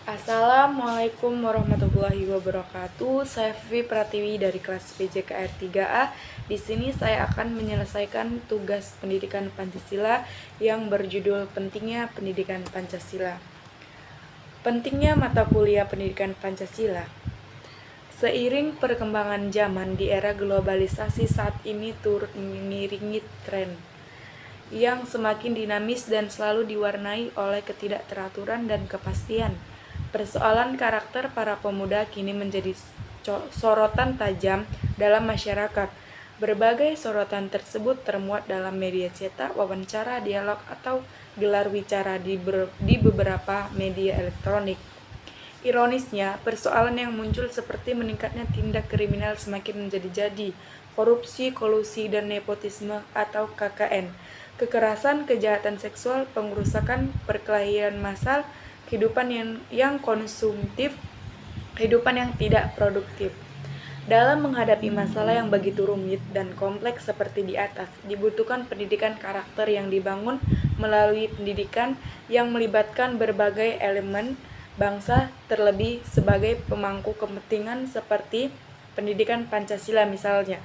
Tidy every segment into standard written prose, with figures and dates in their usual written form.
Assalamualaikum warahmatullahi wabarakatuh. Saya Vivi Pratiwi dari kelas PJKR 3A. Di sini saya akan menyelesaikan tugas pendidikan Pancasila yang berjudul Pentingnya Pendidikan Pancasila. Pentingnya mata kuliah pendidikan Pancasila. Seiring perkembangan zaman di era globalisasi saat ini turut mengiringi tren yang semakin dinamis dan selalu diwarnai oleh ketidakteraturan dan kepastian. Persoalan karakter para pemuda kini menjadi sorotan tajam dalam masyarakat. Berbagai sorotan tersebut termuat dalam media cetak, wawancara, dialog, atau gelar wicara di beberapa media elektronik. Ironisnya, persoalan yang muncul seperti meningkatnya tindak kriminal semakin menjadi-jadi, korupsi, kolusi, dan nepotisme atau KKN, kekerasan, kejahatan seksual, pengerusakan, perkelahian massal, kehidupan yang konsumtif, kehidupan yang tidak produktif. Dalam menghadapi masalah yang begitu rumit dan kompleks seperti di atas, dibutuhkan pendidikan karakter yang dibangun melalui pendidikan yang melibatkan berbagai elemen bangsa, terlebih sebagai pemangku kepentingan seperti pendidikan Pancasila misalnya.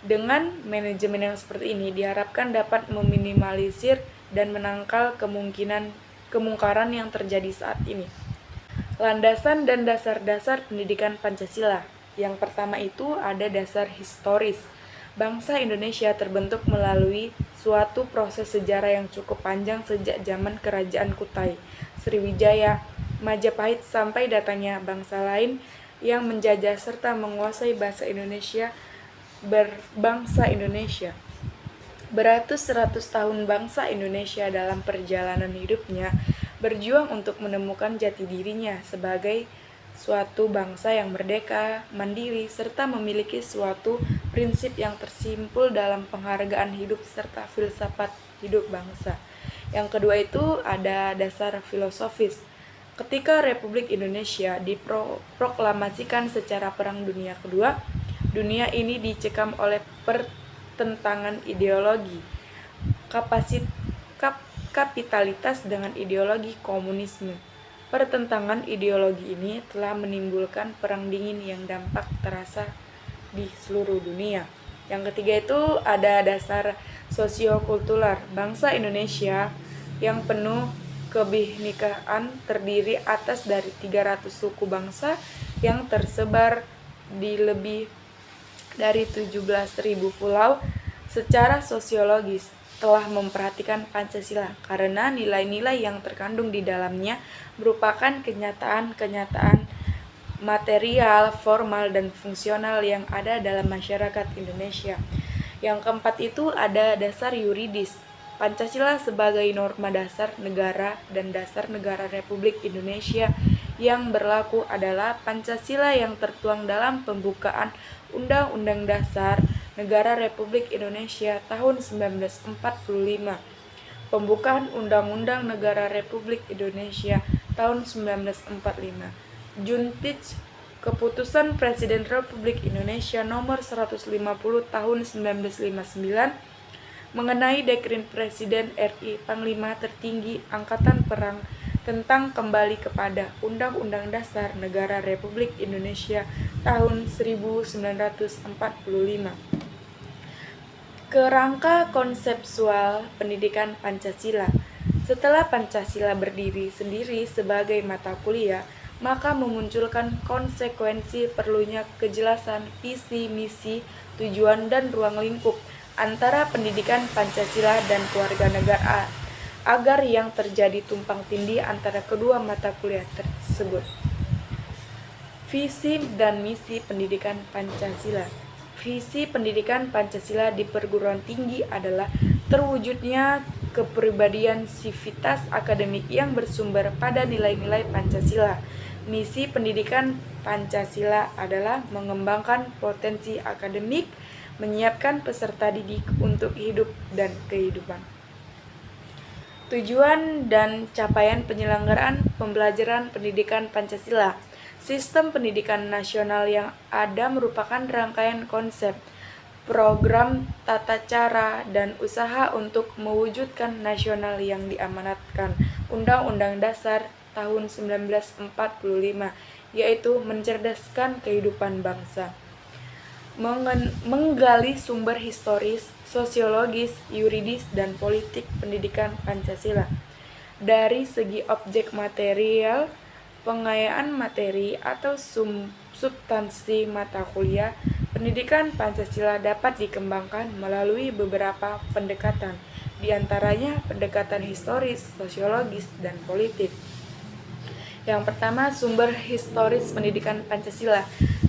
Dengan manajemen yang seperti ini diharapkan dapat meminimalisir dan menangkal kemungkaran yang terjadi saat ini. Landasan dan dasar-dasar pendidikan Pancasila. Yang pertama itu ada dasar historis. Bangsa Indonesia terbentuk melalui suatu proses sejarah yang cukup panjang sejak zaman Kerajaan Kutai, Sriwijaya, Majapahit sampai datangnya bangsa lain yang menjajah serta menguasai bangsa Indonesia. Beratus-ratus tahun bangsa Indonesia dalam perjalanan hidupnya berjuang untuk menemukan jati dirinya sebagai suatu bangsa yang merdeka, mandiri, serta memiliki suatu prinsip yang tersimpul dalam penghargaan hidup serta filsafat hidup bangsa. Yang kedua itu ada dasar filosofis. Ketika Republik Indonesia diproklamasikan secara Perang Dunia Kedua, dunia ini dicekam oleh pertentangan ideologi kapitalitas dengan ideologi komunisme. Pertentangan ideologi ini telah menimbulkan perang dingin yang dampak terasa di seluruh dunia. Yang ketiga itu ada dasar sosiokultural. Bangsa Indonesia yang penuh kebinekaan terdiri atas dari 300 suku bangsa yang tersebar di lebih dari 17.000 pulau. Secara sosiologis telah memperhatikan Pancasila karena nilai-nilai yang terkandung di dalamnya merupakan kenyataan-kenyataan material, formal, dan fungsional yang ada dalam masyarakat Indonesia. Yang keempat itu ada dasar yuridis. Pancasila sebagai norma dasar negara dan dasar negara Republik Indonesia yang berlaku adalah Pancasila yang tertuang dalam pembukaan Undang-Undang Dasar Negara Republik Indonesia tahun 1945, pembukaan Undang-Undang Negara Republik Indonesia tahun 1945, Juntic, Keputusan Presiden Republik Indonesia nomor 150 tahun 1959 mengenai Dekret Presiden RI Panglima Tertinggi Angkatan Perang tentang kembali kepada Undang-Undang Dasar Negara Republik Indonesia tahun 1945. Kerangka konseptual pendidikan Pancasila. Setelah Pancasila berdiri sendiri sebagai mata kuliah, maka memunculkan konsekuensi perlunya kejelasan visi, misi, tujuan, dan ruang lingkup antara pendidikan Pancasila dan kewarganegaraan agar yang terjadi tumpang tindih antara kedua mata kuliah tersebut. Visi dan misi pendidikan Pancasila. Visi pendidikan Pancasila di perguruan tinggi adalah terwujudnya kepribadian sivitas akademik yang bersumber pada nilai-nilai Pancasila. Misi pendidikan Pancasila adalah mengembangkan potensi akademik, menyiapkan peserta didik untuk hidup dan kehidupan. Tujuan dan capaian penyelenggaraan pembelajaran pendidikan Pancasila. Sistem pendidikan nasional yang ada merupakan rangkaian konsep, program, tata cara, dan usaha untuk mewujudkan nasional yang diamanatkan Undang-Undang Dasar tahun 1945, yaitu mencerdaskan kehidupan bangsa. Menggali sumber historis, sosiologis, yuridis, dan politik pendidikan Pancasila. Dari segi objek material, pengayaan materi atau substansi mata kuliah, pendidikan Pancasila dapat dikembangkan melalui beberapa pendekatan, di antaranya pendekatan historis, sosiologis, dan politik. Yang pertama, sumber historis pendidikan Pancasila.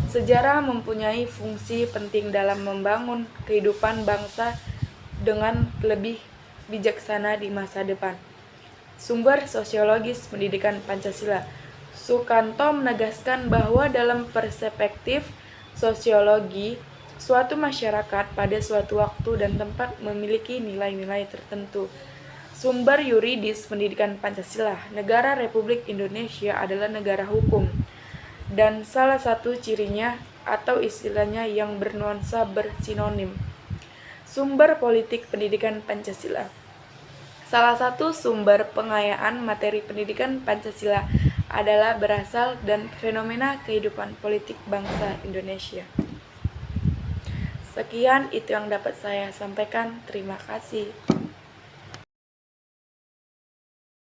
Sejarah mempunyai fungsi penting dalam membangun kehidupan bangsa dengan lebih bijaksana di masa depan. Sumber sosiologis pendidikan Pancasila. Sukanto menegaskan bahwa dalam perspektif sosiologi, suatu masyarakat pada suatu waktu dan tempat memiliki nilai-nilai tertentu. Sumber yuridis pendidikan Pancasila. Negara Republik Indonesia adalah negara hukum, dan salah satu cirinya atau istilahnya yang bernuansa bersinonim. Sumber politik pendidikan Pancasila. Salah satu sumber pengayaan materi pendidikan Pancasila adalah berasal dan fenomena kehidupan politik bangsa Indonesia. Sekian itu yang dapat saya sampaikan. Terima kasih.